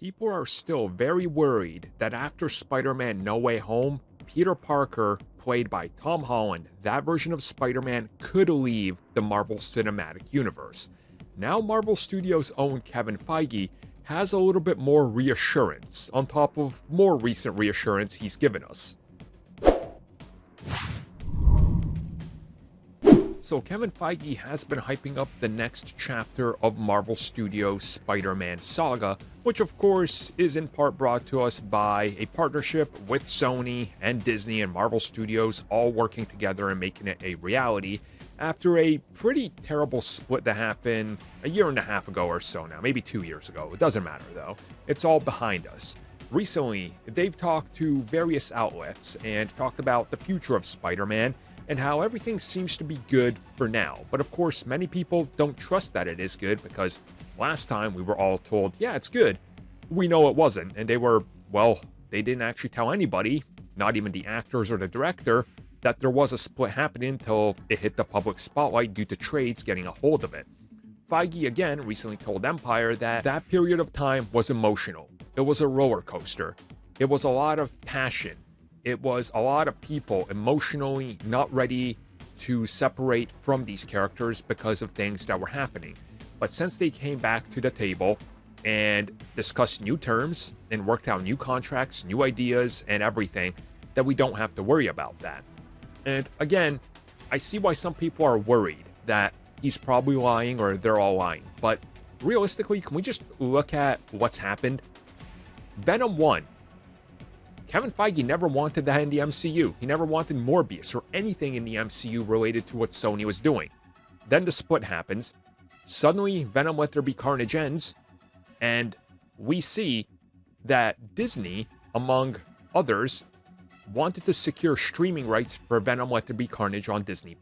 People are still very worried that after Spider-Man No Way Home, Peter Parker, played by Tom Holland, that version of Spider-Man could leave the Marvel Cinematic Universe. Now Marvel Studios' own Kevin Feige has a little bit more reassurance, on top of more recent reassurance he's given us. So Kevin Feige has been hyping up the next chapter of Marvel Studios' Spider-Man saga, which of course is in part brought to us by a partnership with Sony and Disney and Marvel Studios all working together and making it a reality after a pretty terrible split that happened a year and a half ago or so now, maybe 2 years ago. It doesn't matter though. It's all behind us. Recently, they've talked to various outlets and talked about the future of Spider-Man and how everything seems to be good for now. But of course, many people don't trust that it is good because last time we were all told, yeah, it's good. We know it wasn't. And they didn't actually tell anybody, not even the actors or the director, that there was a split happening until it hit the public spotlight due to trades getting a hold of it. Feige again recently told Empire that that period of time was emotional. It was a roller coaster. It was a lot of passion. It was a lot of people emotionally not ready to separate from these characters because of things that were happening. But since they came back to the table and discussed new terms and worked out new contracts, new ideas, and everything, that we don't have to worry about that. And again, I see why some people are worried that he's probably lying or they're all lying. But realistically, can we just look at what's happened? Venom 1. Kevin Feige never wanted that in the MCU. He never wanted Morbius or anything in the MCU related to what Sony was doing. Then the split happens. Suddenly, Venom Let There Be Carnage ends. And we see that Disney, among others, wanted to secure streaming rights for Venom Let There Be Carnage on Disney+.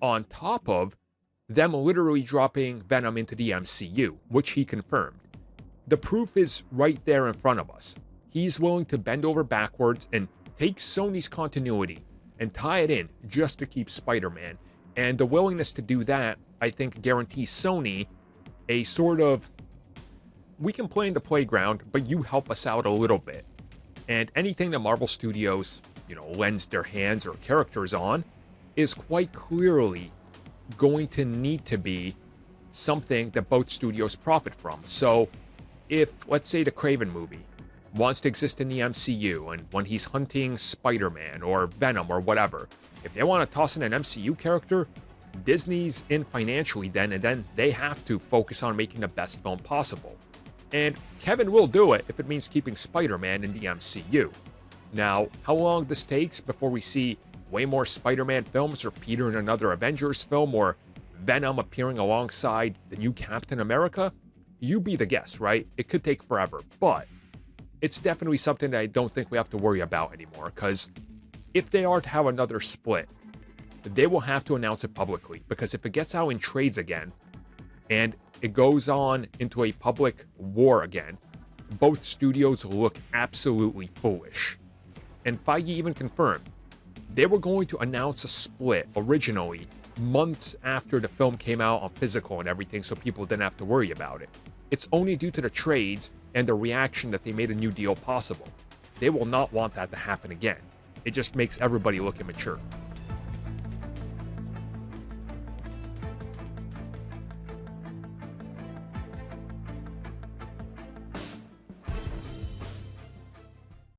On top of them literally dropping Venom into the MCU, which he confirmed. The proof is right there in front of us. He's willing to bend over backwards and take Sony's continuity and tie it in just to keep Spider-Man. And the willingness to do that, I think, guarantees Sony a sort of, we can play in the playground, but you help us out a little bit. And anything that Marvel Studios, lends their hands or characters on is quite clearly going to need to be something that both studios profit from. So if, let's say, the Kraven movie wants to exist in the MCU, and when he's hunting Spider-Man or Venom or whatever, if they want to toss in an MCU character, Disney's in financially then, and then they have to focus on making the best film possible. And Kevin will do it if it means keeping Spider-Man in the MCU. Now, how long this takes before we see way more Spider-Man films or Peter in another Avengers film or Venom appearing alongside the new Captain America? You be the guess, right? It could take forever, but it's definitely something that I don't think we have to worry about anymore, because if they are to have another split, they will have to announce it publicly, because if it gets out in trades again, and it goes on into a public war again, both studios look absolutely foolish. And Feige even confirmed they were going to announce a split originally months after the film came out on physical and everything, so people didn't have to worry about it. It's only due to the trades and the reaction that they made a new deal possible. They will not want that to happen again. It just makes everybody look immature.